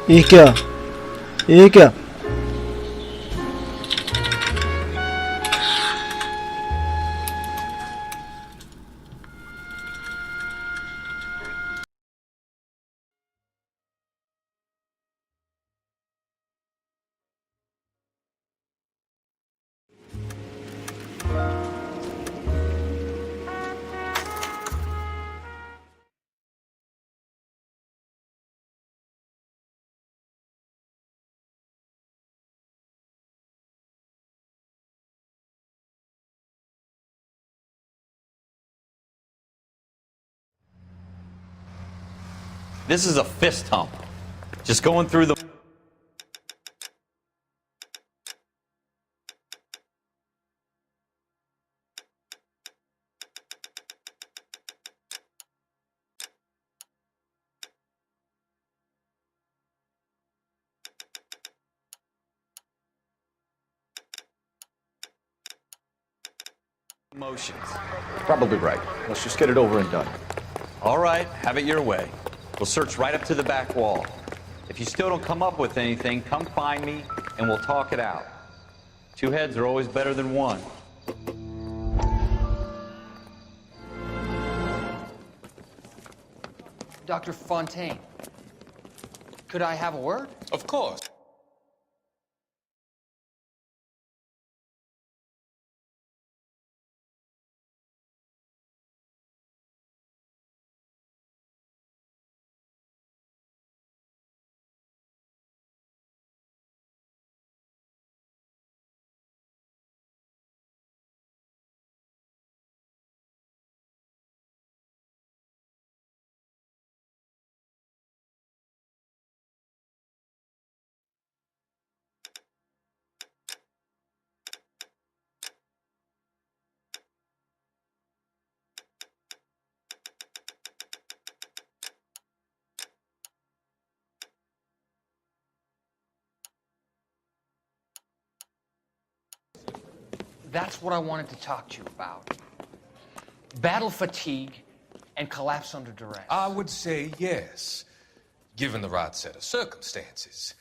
ये क्या? ये क्या? This is a fist hump. Just going through the motions. Probably right. Let's just get it over and done. All right, have it your way. We'll search right up to the back wall. If you still don't come up with anything, come find me and we'll talk it out. Two heads are always better than one. Dr. Fontaine, could I have a word? Of course. That's what I wanted to talk to you about. Battle fatigue and collapse under duress. I would say yes, given the right set of circumstances.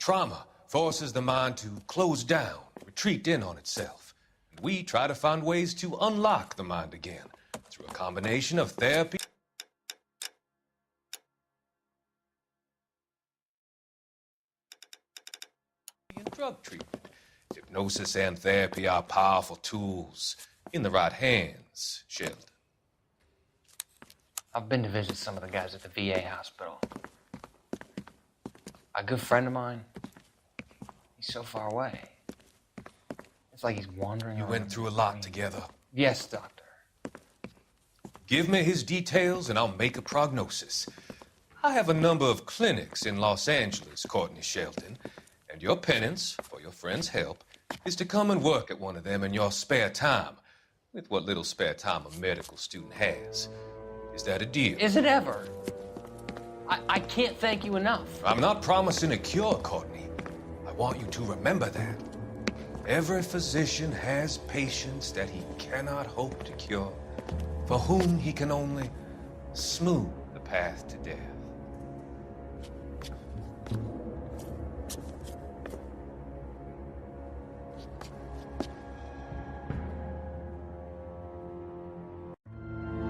Trauma forces the mind to close down, retreat in on itself. And we try to find ways to unlock the mind again through a combination of therapy and drug treatment. Hypnosis and therapy are powerful tools in the right hands, Sheldon. I've been to visit some of the guys at the VA hospital. A good friend of mine, he's so far away. It's like he's wandering You around went through a lot together. Yes, doctor. Give me his details and I'll make a prognosis. I have a number of clinics in Los Angeles, Courtney Shelton, and your penance, for your friend's help, is to come and work at one of them in your spare time, with what little spare time a medical student has. Is that a deal? Is it ever? I can't thank you enough. I'm not promising a cure, Courtney. I want you to remember that. Every physician has patients that he cannot hope to cure, for whom he can only smooth the path to death.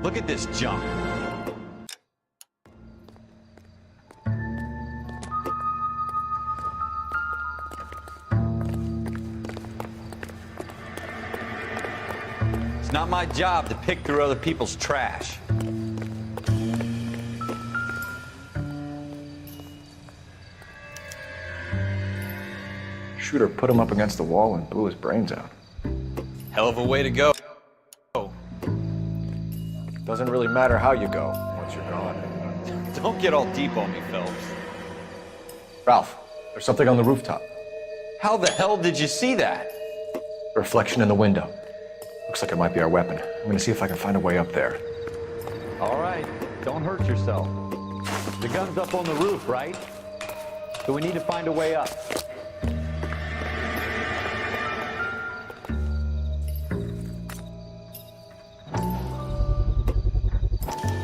Look at this junk. It's not my job to pick through other people's trash. Shooter put him up against the wall and blew his brains out. Hell of a way to go. Doesn't really matter how you go once you're gone. Don't get all deep on me, Phelps. Ralph, there's something on the rooftop. How the hell did you see that? A reflection in the window. Looks like it might be our weapon. I'm gonna see if I can find a way up there. All right, don't hurt yourself. The gun's up on the roof, right? So we need to find a way up.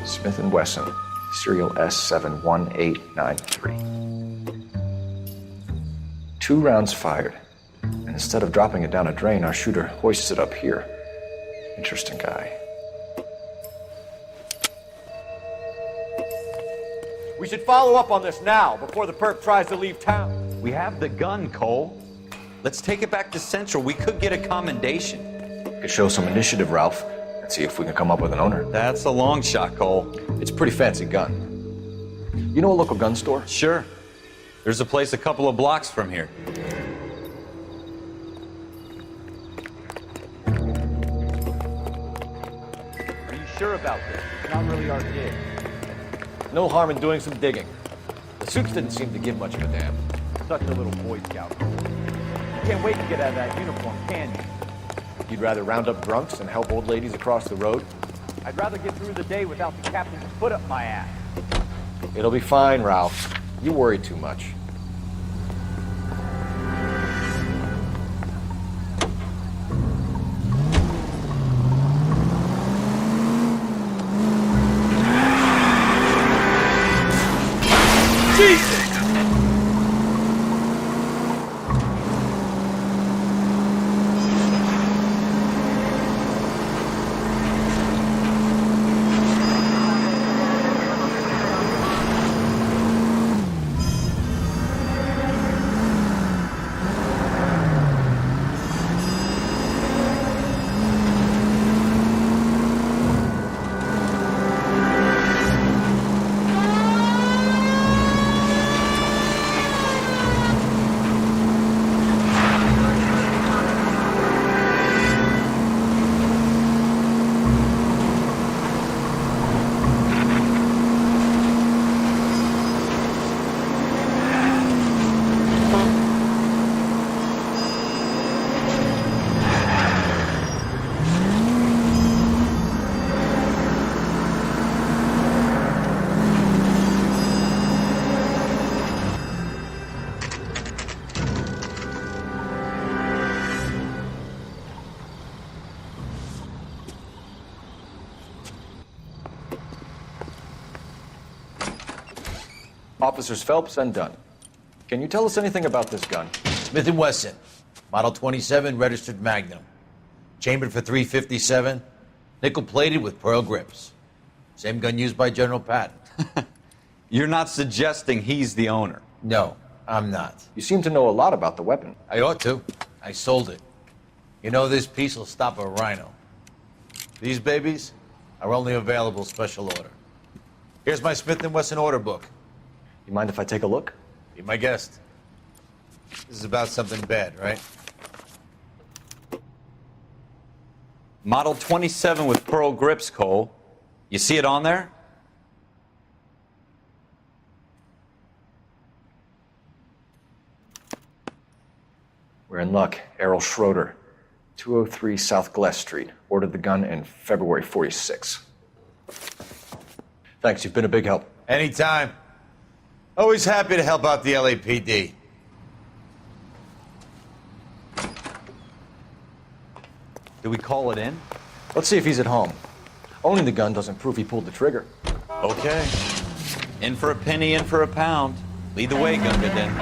Smith & Wesson, serial S71893. 2 rounds fired. And instead of dropping it down a drain, our shooter hoists it up here. Interesting guy. We should follow up on this now, before the perp tries to leave town. We have the gun, Cole. Let's take it back to Central. We could get a commendation. Could show some initiative, Ralph, and see if we can come up with an owner. That's a long shot, Cole. It's a pretty fancy gun. You know a local gun store? Sure. There's a place a couple of blocks from here. Are you sure about this? It's not really our gig. No harm in doing some digging. The suits didn't seem to give much of a damn. Such a little Boy Scout. You can't wait to get out of that uniform, can you? You'd rather round up drunks and help old ladies across the road? I'd rather get through the day without the captain's foot up my ass. It'll be fine, Ralph. You worry too much. Officers Phelps and Dunn. Can you tell us anything about this gun? Smith & Wesson, Model 27, registered Magnum. Chambered for .357, nickel-plated with pearl grips. Same gun used by General Patton. You're not suggesting he's the owner? No, I'm not. You seem to know a lot about the weapon. I ought to. I sold it. You know, this piece will stop a rhino. These babies are only available special order. Here's my Smith & Wesson order book. You mind if I take a look? Be my guest. This is about something bad, right? Model 27 with pearl grips, Cole. You see it on there? We're in luck. Errol Schroeder, 203 South Glass Street. Ordered the gun in February '46. Thanks, you've been a big help. Anytime. Always happy to help out the LAPD. Do we call it in? Let's see if he's at home. Owning the gun doesn't prove he pulled the trigger. Okay. In for a penny, in for a pound. Lead the way, Gunga, then.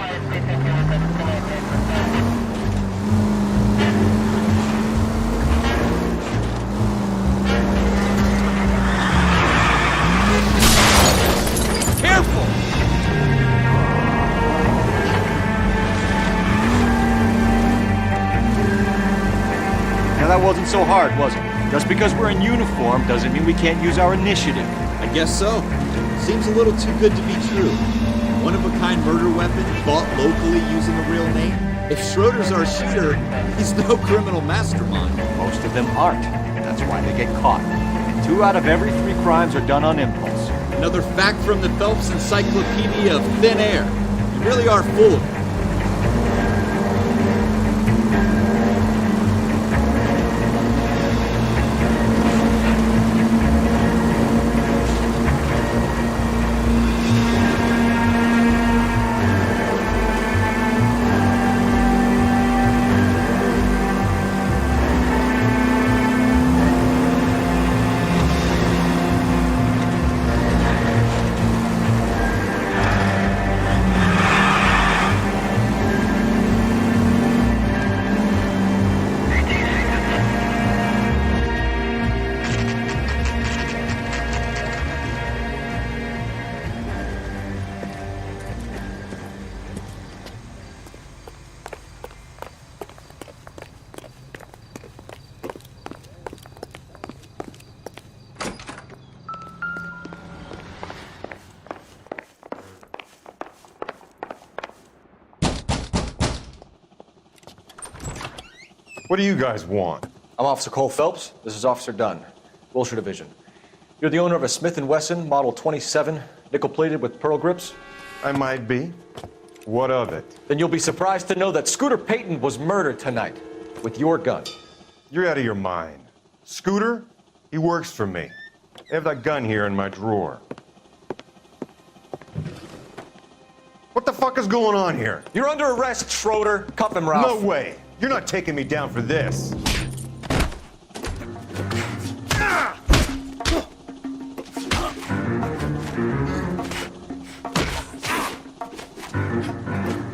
Now that wasn't so hard, was it? Just because we're in uniform doesn't mean we can't use our initiative. I guess so. Seems a little too good to be true. One-of-a-kind murder weapon bought locally using a real name. If Schroeder's our shooter, he's no criminal mastermind. Most of them aren't. That's why they get caught. 2 out of every 3 crimes are done on impulse. Another fact from the Phelps Encyclopedia of Thin Air. You really are full of it. What do you guys want? I'm Officer Cole Phelps. This is Officer Dunn, Wilshire Division. You're the owner of a Smith & Wesson Model 27, nickel-plated with pearl grips? I might be. What of it? Then you'll be surprised to know that Scooter Payton was murdered tonight with your gun. You're out of your mind. Scooter? He works for me. I have that gun here in my drawer. What the fuck is going on here? You're under arrest, Schroeder. Cuff him, Ralph. No way. You're not taking me down for this.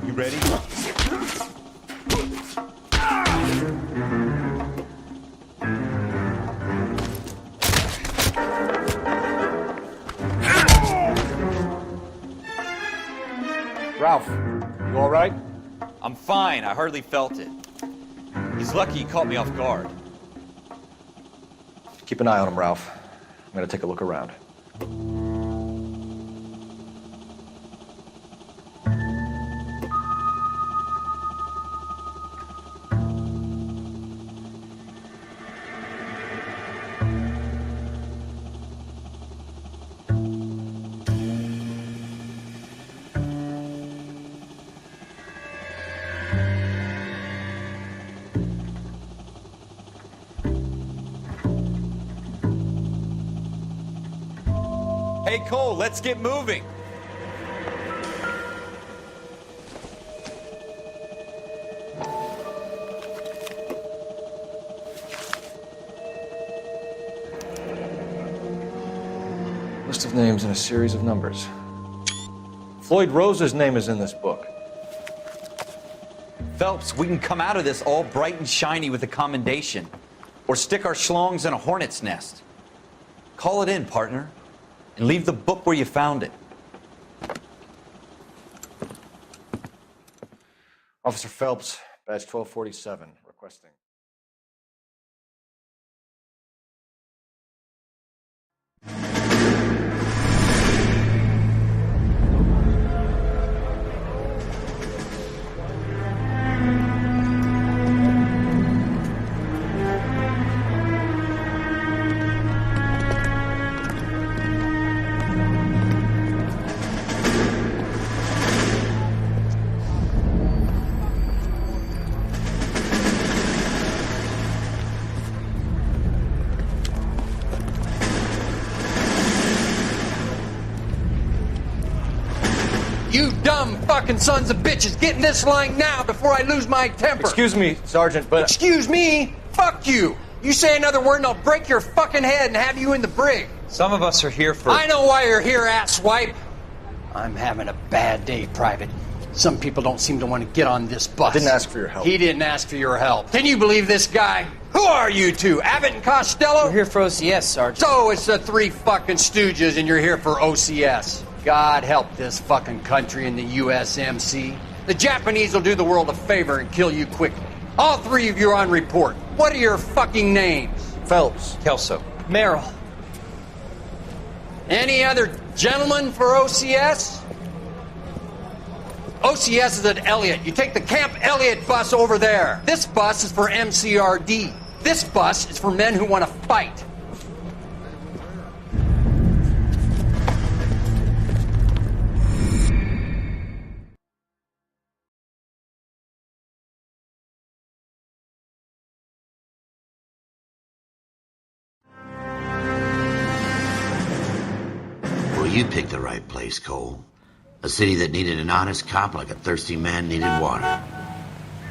You ready? Ralph, you all right? I'm fine. I hardly felt it. He's lucky he caught me off guard. Keep an eye on him, Ralph. I'm gonna take a look around. Hey, Cole, let's get moving. List of names and a series of numbers. Floyd Rose's name is in this book. Phelps, we can come out of this all bright and shiny with a commendation. Or stick our schlongs in a hornet's nest. Call it in, partner. And leave the book where you found it. Officer Phelps, badge 1247, requesting. You dumb fucking sons of bitches, get in this line now before I lose my temper. Excuse me, Sergeant, but... Excuse me? Fuck you. You say another word and I'll break your fucking head and have you in the brig. Some of us are here for... I know why you're here, asswipe. I'm having a bad day, Private. Some people don't seem to want to get on this bus. I didn't ask for your help. He didn't ask for your help. Can you believe this guy? Who are you two? Abbott and Costello? We're here for OCS, Sergeant. So it's the three fucking stooges and you're here for OCS. God help this fucking country and the USMC. The Japanese will do the world a favor and kill you quickly. All three of you are on report. What are your fucking names? Phelps. Kelso. Merrill. Any other gentlemen for OCS? OCS is at Elliott. You take the Camp Elliott bus over there. This bus is for MCRD. This bus is for men who want to fight. Well, you picked the right place, Cole. A city that needed an honest cop like a thirsty man needed water.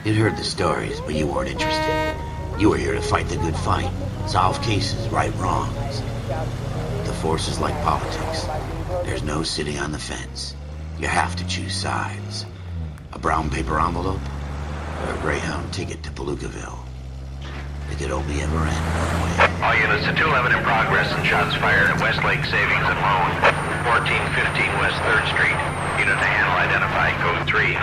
You'd heard the stories, but you weren't interested. You were here to fight the good fight, solve cases, right wrongs. The force is like politics. There's no sitting on the fence. You have to choose sides. A brown paper envelope or a Greyhound ticket to Palookaville. It could only ever end one way. All units to 211 in progress and shots fired at Westlake Savings and Loan, 1415 West 3rd Street. Unit to handle identified, code 3.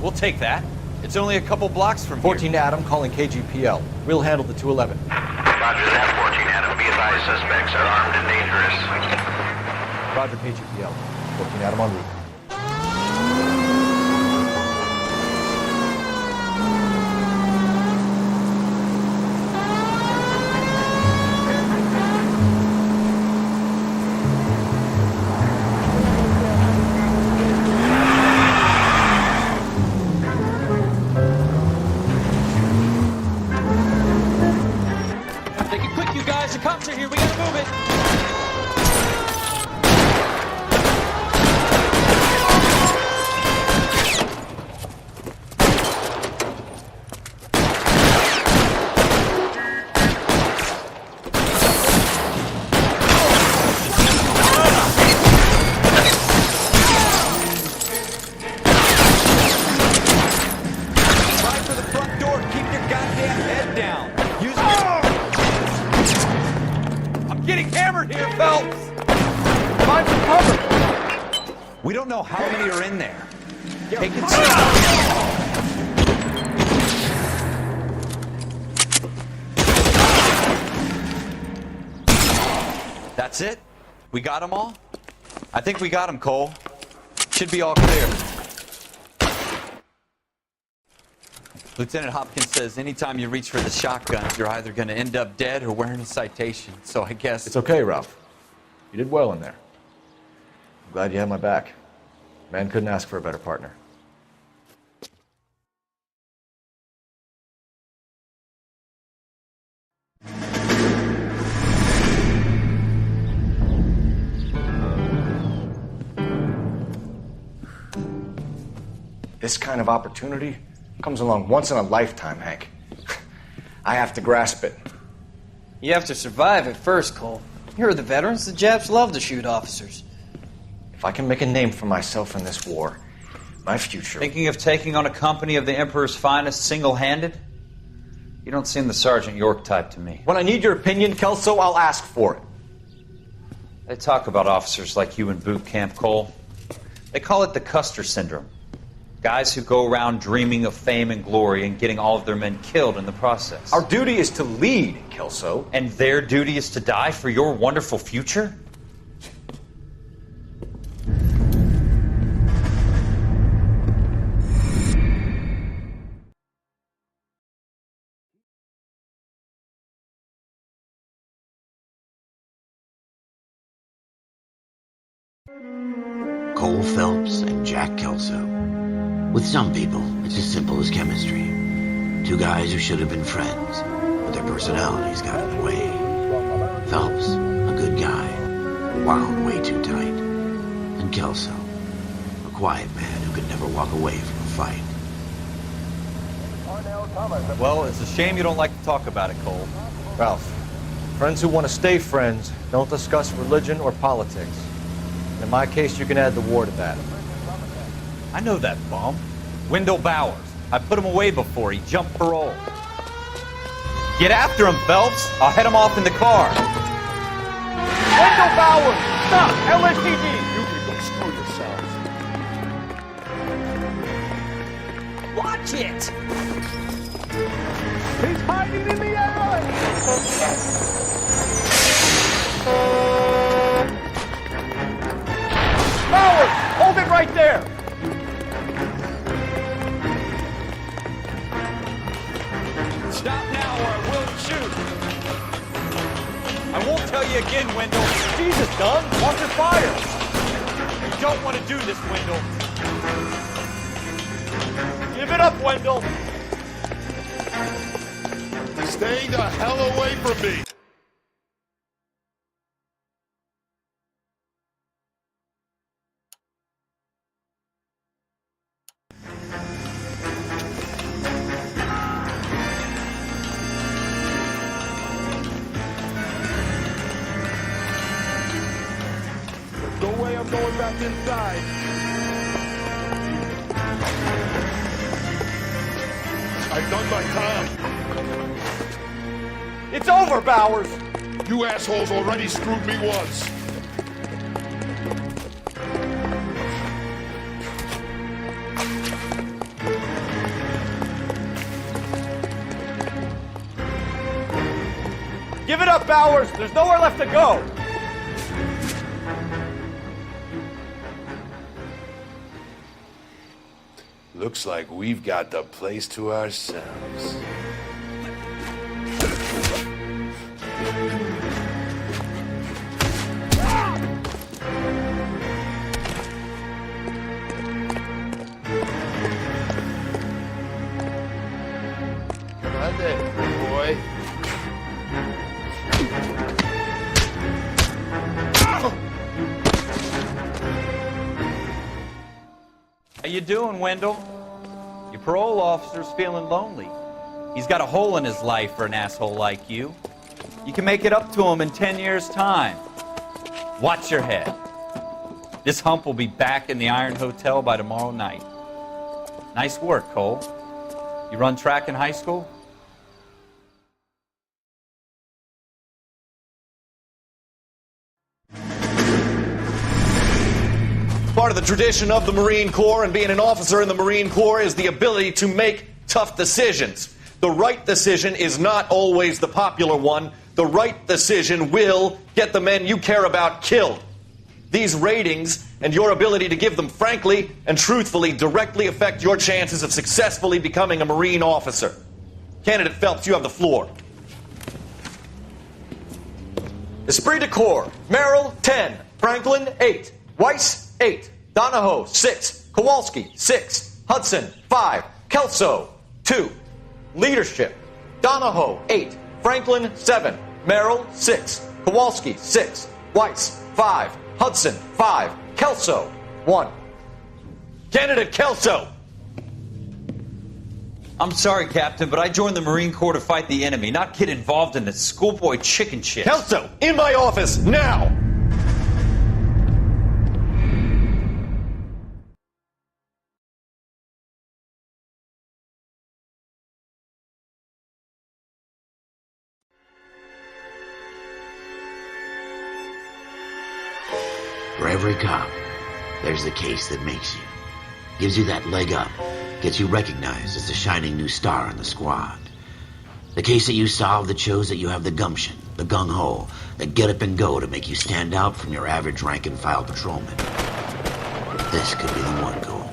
We'll take that. It's only a couple blocks from 14 Adam calling KGPL. We'll handle the 211. Roger that, 14 Adam. Be advised, suspects are armed and dangerous. Roger, KGPL. 14 Adam en route. structure here. We gotta move it. We don't know how many are in there. Take it slow. That's it? We got them all? I think we got them, Cole. Should be all clear. Lieutenant Hopkins says anytime you reach for the shotgun, you're either going to end up dead or wearing a citation. So I guess... It's okay, Ralph. You did well in there. I'm glad you had my back. Man couldn't ask for a better partner. This kind of opportunity comes along once in a lifetime, Hank. I have to grasp it. You have to survive it first, Cole. Here are the veterans. The Japs love to shoot officers. If I can make a name for myself in this war, my future... Thinking of taking on a company of the Emperor's finest single-handed? You don't seem the Sergeant York type to me. When I need your opinion, Kelso, I'll ask for it. They talk about officers like you in boot camp, Cole. They call it the Custer Syndrome. Guys who go around dreaming of fame and glory and getting all of their men killed in the process. Our duty is to lead, Kelso. And their duty is to die for your wonderful future? Cole Phelps and Jack Kelso. With some people, it's as simple as chemistry. Two guys who should have been friends, but their personalities got in the way. Phelps, a good guy, wound way too tight. And Kelso, a quiet man who could never walk away from a fight. Well, it's a shame you don't like to talk about it, Cole. Ralph, friends who want to stay friends don't discuss religion or politics. In my case, you can add the war to that. I know that bum. Wendell Bowers. I put him away before he jumped parole. Get after him, Phelps. I'll head him off in the car. Wendell Bowers! Stop! LAPD! You can go screw yourselves. Watch it! He's hiding in the alley! Bowers! Hold it right there! Stop now or I will shoot. I won't tell you again, Wendell. Jesus, Dunn! Watch your fire! You don't want to do this, Wendell. Give it up, Wendell! Stay the hell away from me! No way I'm going back inside. I've done my time. It's over, Bowers! You assholes already screwed me once. Give it up, Bowers! There's nowhere left to go! Looks like we've got the place to ourselves. Come on then, boy. you doing, Wendell? Your parole officer's feeling lonely. He's got a hole in his life for an asshole like you. You can make it up to him in 10 years' time. Watch your head. This hump will be back in the Iron Hotel by tomorrow night. Nice work, Cole. You run track in high school? Part of the tradition of the Marine Corps and being an officer in the Marine Corps is the ability to make tough decisions. The right decision is not always the popular one. The right decision will get the men you care about killed. These ratings and your ability to give them frankly and truthfully directly affect your chances of successfully becoming a Marine officer. Candidate Phelps, you have the floor. Esprit de Corps, Merrill, 10. Franklin, 8. Weiss, 8. Donahoe, 6. Kowalski, 6. Hudson, 5. Kelso, 2. Leadership, Donahoe, 8. Franklin, 7. Merrill, 6. Kowalski, 6. Weiss, 5. Hudson, 5. Kelso, 1. Candidate Kelso. I'm sorry, Captain, but I joined the Marine Corps to fight the enemy, not get involved in this schoolboy chicken shit. Kelso, in my office, now! For every cop, there's the case that makes you. Gives you that leg up. Gets you recognized as the shining new star in the squad. The case that you solve that shows that you have the gumption, the gung-ho, the get up and go to make you stand out from your average rank-and-file patrolman. This could be the one, Cole.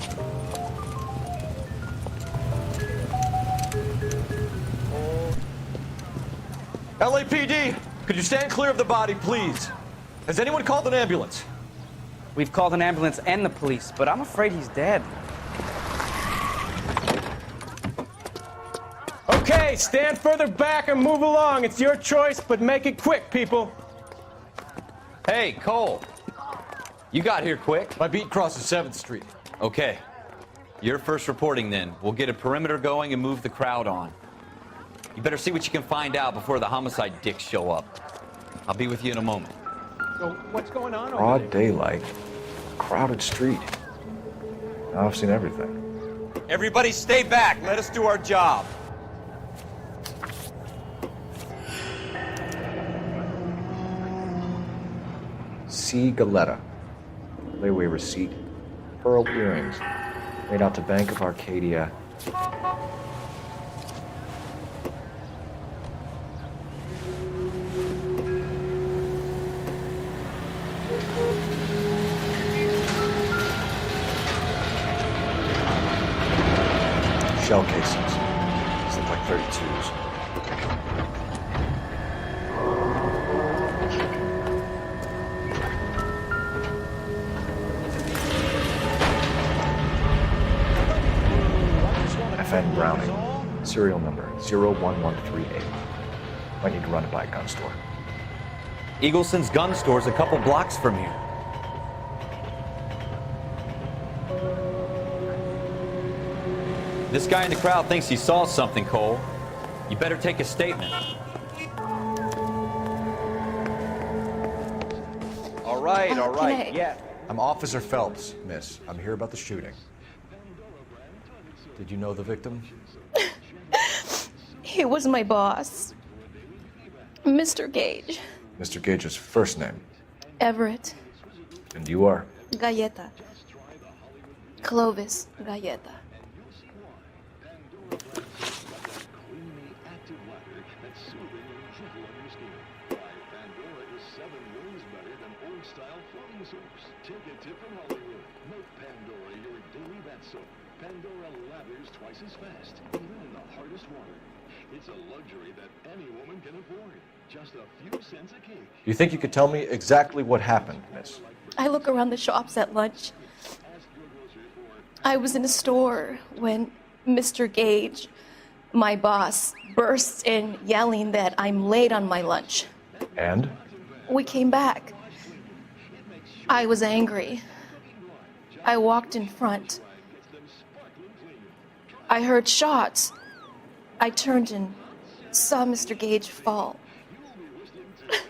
LAPD, could you stand clear of the body, please? Has anyone called an ambulance? We've called an ambulance and the police, but I'm afraid he's dead. Okay, stand further back and move along. It's your choice, but make it quick, people. Hey, Cole. You got here quick. My beat crosses 7th Street. Okay. You're first reporting then. We'll get a perimeter going and move the crowd on. You better see what you can find out before the homicide dicks show up. I'll be with you in a moment. So what's going on over Broad there? daylight, crowded street. Now I've seen everything. Everybody stay back. Let us do our job. C. Galetta. Layaway receipt. Pearl earrings. Made out to Bank of Arcadia. Shell casings. These look like 32s. FN Browning. Serial number 01138. Might need to run it by a gun store. Eagleson's gun store's a couple blocks from here. This guy in the crowd thinks he saw something, Cole. You better take a statement. All right. Yeah. I'm Officer Phelps, miss. I'm here about the shooting. Did you know the victim? He was my boss, Mr. Gage. Mr. Gage's first name. Everett. And you are? Galleta. Clovis Galleta. Take a tip from Hollywood. Make Pandora your daily bath soap. Pandora lathers twice as fast, even in the hardest water. It's a luxury that any woman can afford. Just a few cents a cake. You think you could tell me exactly what happened, miss? I look around the shops at lunch. I was in a store when Mr. Gage, my boss, bursts in yelling that I'm late on my lunch. And? We came back. I was angry. I walked in front. I heard shots. I turned and saw Mr. Gage fall. Lazy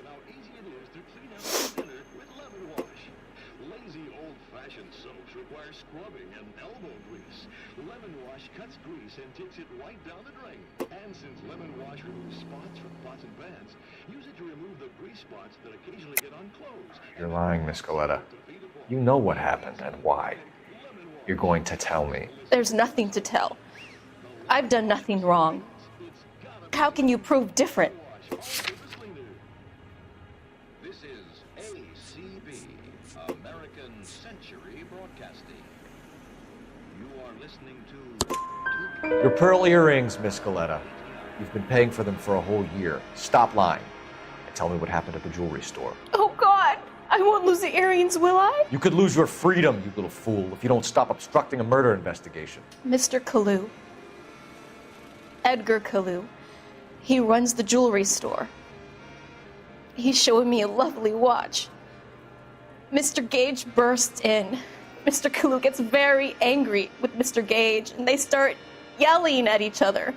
old-fashioned soaps require scrubbing and elbow grease. Lemon Wash cuts grease and takes it right down the drain. And since Lemon Wash removes spots from pots and pans, use it to remove the grease spots that occasionally get on clothes. You're lying, Miss Coletta. You know what happened and why. You're going to tell me. There's nothing to tell. I've done nothing wrong. How can you prove different? This is ACB, American Century Broadcasting. You are listening to... Your pearl earrings, Miss Coletta. You've been paying for them for a whole year. Stop lying and tell me what happened at the jewelry store. Oh, God! I won't lose the earrings, will I? You could lose your freedom, you little fool, if you don't stop obstructing a murder investigation. Mr. Kalu. Edgar Kalu. He runs the jewelry store. He's showing me a lovely watch. Mr. Gage bursts in. Mr. Kalu gets very angry with Mr. Gage, and they start yelling at each other.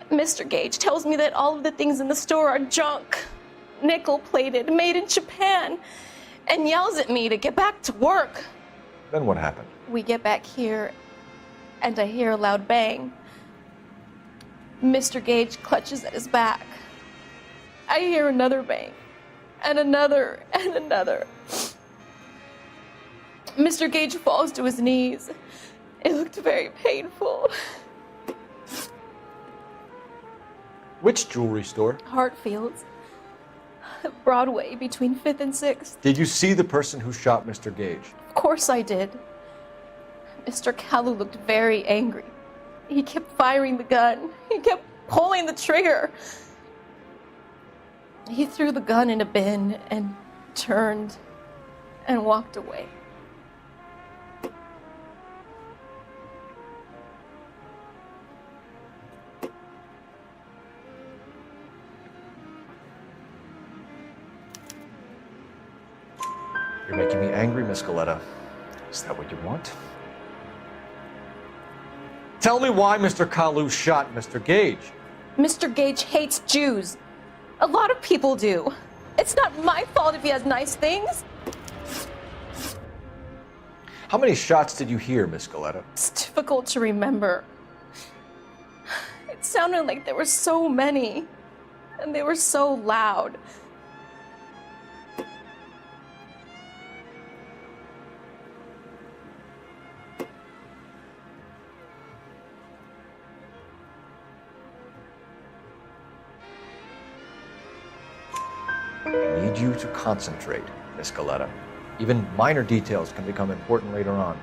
Mr. Gage tells me that all of the things in the store are junk, nickel-plated, made in Japan, and yells at me to get back to work. Then what happened? We get back here, and I hear a loud bang. Mr. Gage clutches at his back. I hear another bang, and another, and another. Mr. Gage falls to his knees. It looked very painful. Which jewelry store? Hartfield's. Broadway, between 5th and 6th. Did you see the person who shot Mr. Gage? Of course I did. Mr. Kalu looked very angry. He kept firing the gun. He kept pulling the trigger. He threw the gun in a bin and turned and walked away. You're making me angry, Miss Coletta. Is that what you want? Tell me why Mr. Kalu shot Mr. Gage. Mr. Gage hates Jews. A lot of people do. It's not my fault if he has nice things. How many shots did you hear, Miss Coletta? It's difficult to remember. It sounded like there were so many, and they were so loud. I need you to concentrate, Miss Coletta. Even minor details can become important later on.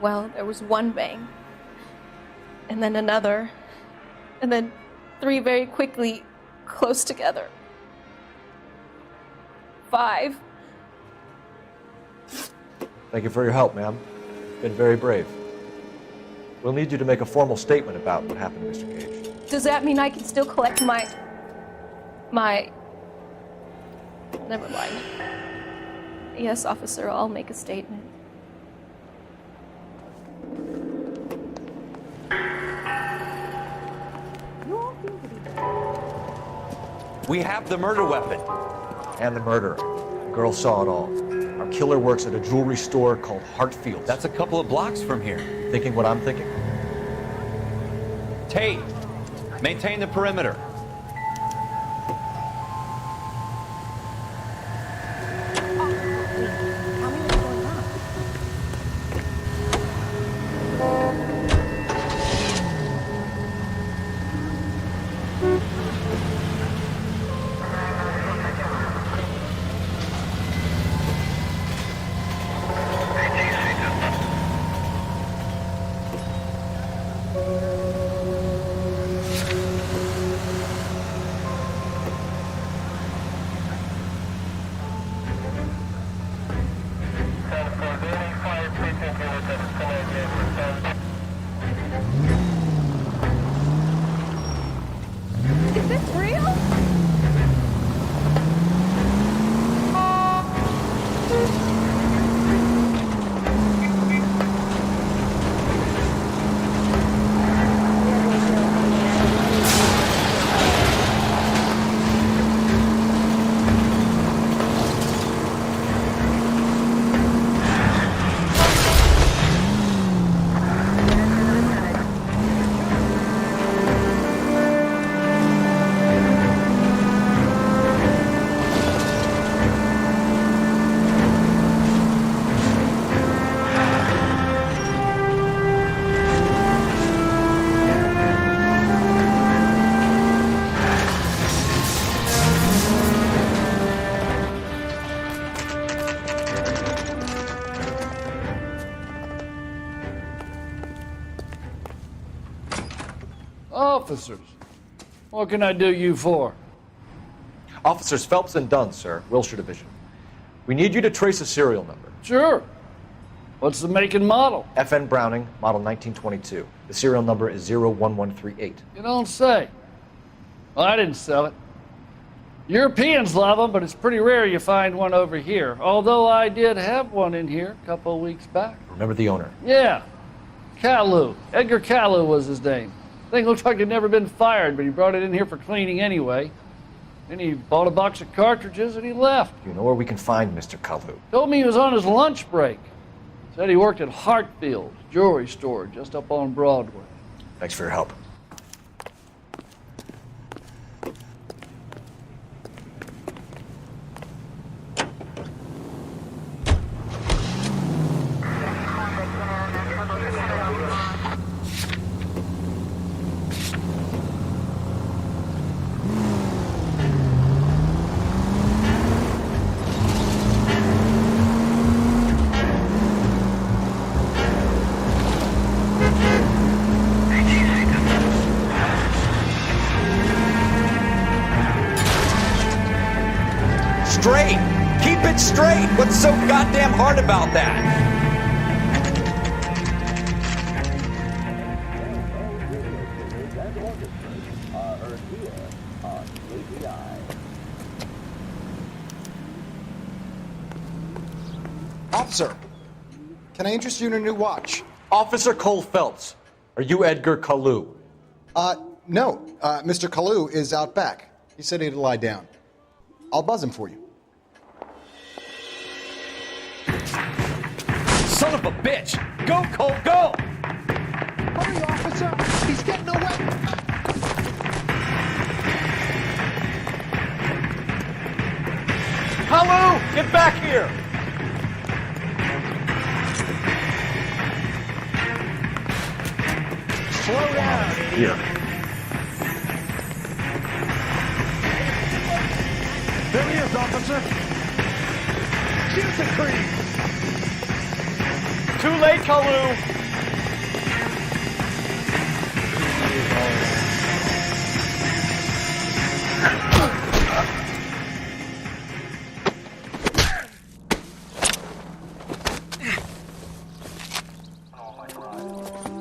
Well, there was one bang, and then another, and then 3 very quickly, close together. 5. Thank you for your help, ma'am. You've been very brave. We'll need you to make a formal statement about what happened to Mr. Gage. Does that mean I can still collect my... Never mind. Yes, officer, I'll make a statement. We have the murder weapon. And the murderer. The girl saw it all. Our killer works at a jewelry store called Hartfield's. That's a couple of blocks from here. Thinking what I'm thinking? Tate, maintain the perimeter. Officers, what can I do you for? Officers Phelps and Dunn, sir, Wilshire Division. We need you to trace a serial number. Sure. What's the make and model? FN Browning, model 1922. The serial number is 01138. You don't say. Well, I didn't sell it. Europeans love them, but it's pretty rare you find one over here. Although I did have one in here a couple of weeks back. Remember the owner? Yeah. Kalu. Edgar Kalu was his name. Thing looks like he'd never been fired, but he brought it in here for cleaning anyway. Then he bought a box of cartridges and he left. You know where we can find Mr. Kalu? Told me he was on his lunch break. Said he worked at Hartfield's jewelry store just up on Broadway. Thanks for your help. Straight! Keep it straight! What's so goddamn hard about that? Officer, can I interest you in a new watch? Officer Cole Phelps, are you Edgar Kalu? No. Mr. Kalu is out back. He said he'd lie down. I'll buzz him for you. Son of a bitch! Go, Cole, go! Hurry, officer! He's getting away! Kalu, get back here! Slow down, idiot. Here. There he is, officer. Shoot the creep. Too late, Kalu!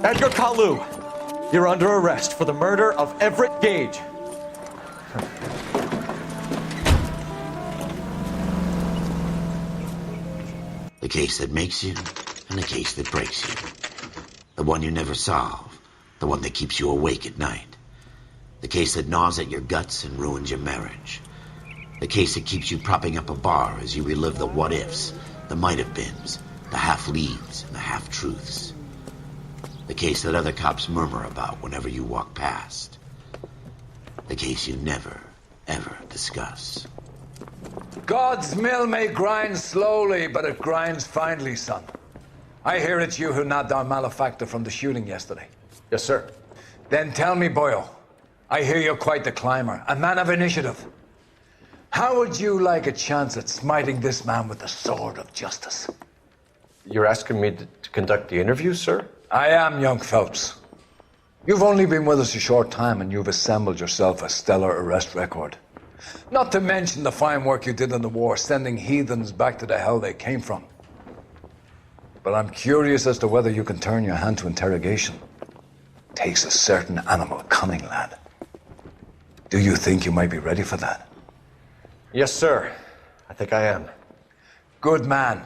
Edgar Kalu, you're under arrest for the murder of Everett Gage. The case that makes you, and the case that breaks you. The one you never solve, the one that keeps you awake at night. The case that gnaws at your guts and ruins your marriage. The case that keeps you propping up a bar as you relive the what-ifs, the might-have-beens, the half-leaves, and the half-truths. The case that other cops murmur about whenever you walk past. The case you never, ever discuss. God's mill may grind slowly, but it grinds finely, son. I hear it's you who nabbed our malefactor from the shooting yesterday. Yes, sir. Then tell me, boyo, I hear you're quite the climber, a man of initiative. How would you like a chance at smiting this man with the sword of justice? You're asking me to conduct the interview, sir? I am, young Phelps. You've only been with us a short time and you've assembled yourself a stellar arrest record. Not to mention the fine work you did in the war, sending heathens back to the hell they came from. But I'm curious as to whether you can turn your hand to interrogation. Takes a certain animal cunning, lad. Do you think you might be ready for that? Yes, sir. I think I am. Good man.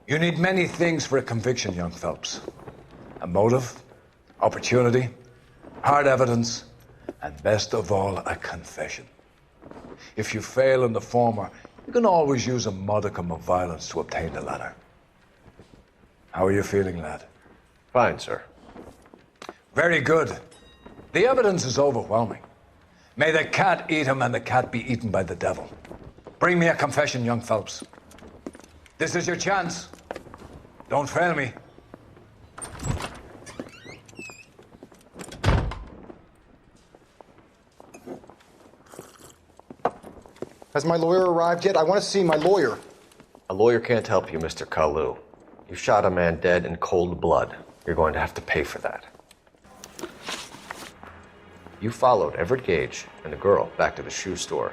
You need many things for a conviction, young Phelps. A motive, opportunity, hard evidence, and best of all, a confession. If you fail in the former, you can always use a modicum of violence to obtain the latter. How are you feeling, lad? Fine, sir. Very good. The evidence is overwhelming. May the cat eat him and the cat be eaten by the devil. Bring me a confession, young Phelps. This is your chance. Don't fail me. Has my lawyer arrived yet? I want to see my lawyer. A lawyer can't help you, Mr. Kalu. You shot a man dead in cold blood. You're going to have to pay for that. You followed Everett Gage and the girl back to the shoe store.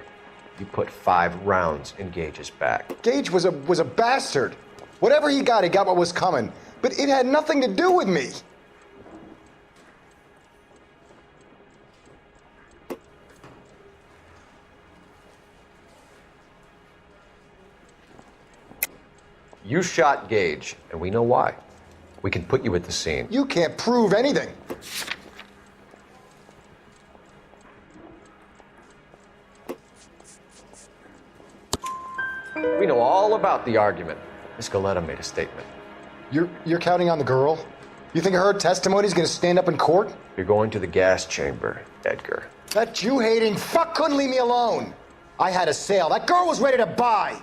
You put 5 rounds in Gage's back. Gage was a bastard. Whatever he got what was coming. But it had nothing to do with me. You shot Gage, and we know why. We can put you at the scene. You can't prove anything. We know all about the argument. Miss Galetta made a statement. You're counting on the girl? You think her testimony's gonna stand up in court? You're going to the gas chamber, Edgar. That Jew-hating fuck couldn't leave me alone. I had a sale. That girl was ready to buy.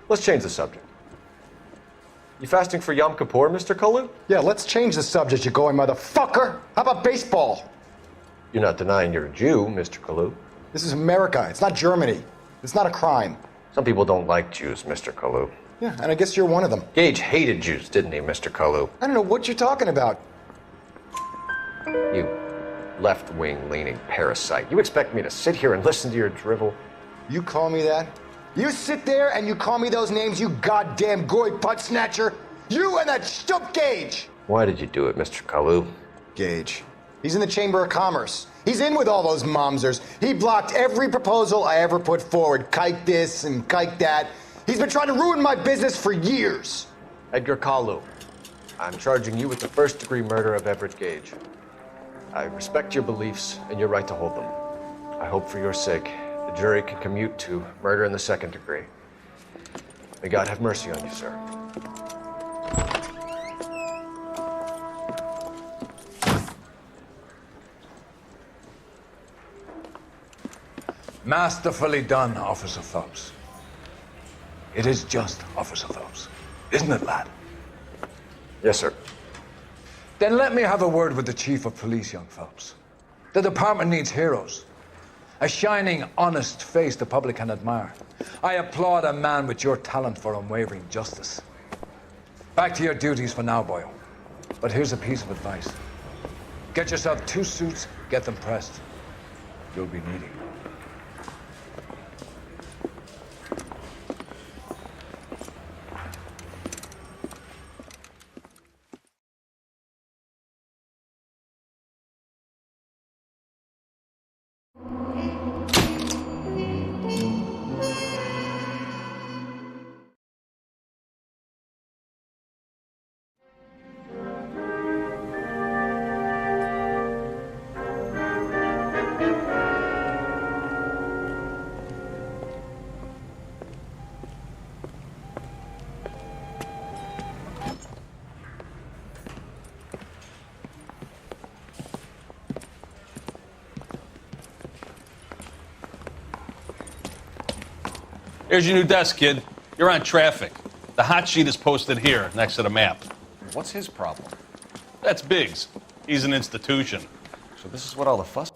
Let's change the subject. You fasting for Yom Kippur, Mr. Kalu? Yeah, let's change the subject, you going motherfucker. How about baseball? You're not denying you're a Jew, Mr. Kalu. This is America. It's not Germany. It's not a crime. Some people don't like Jews, Mr. Kalu. Yeah, and I guess you're one of them. Gage hated Jews, didn't he, Mr. Kalu? I don't know what you're talking about. You left-wing leaning parasite. You expect me to sit here and listen to your drivel? You call me that? You sit there and you call me those names, you goddamn goy butt snatcher? You and that stup Gage! Why did you do it, Mr. Kalu? Gage. He's in the Chamber of Commerce. He's in with all those momsers. He blocked every proposal I ever put forward. Kike this and kike that. He's been trying to ruin my business for years. Edgar Kalu, I'm charging you with the first-degree murder of Everett Gage. I respect your beliefs and your right to hold them. I hope for your sake the jury can commute to murder in the second degree. May God have mercy on you, sir. Masterfully done, Officer Phelps. It is just Officer Phelps, isn't it, lad? Yes, sir. Then let me have a word with the Chief of Police, young Phelps. The department needs heroes. A shining, honest face the public can admire. I applaud a man with your talent for unwavering justice. Back to your duties for now, boyo. But here's a piece of advice. Get yourself 2 suits, get them pressed. You'll be needing. Here's your new desk, kid. You're on traffic. The hot sheet is posted here, next to the map. What's his problem? That's Biggs. He's an institution. So this is what all the fuss...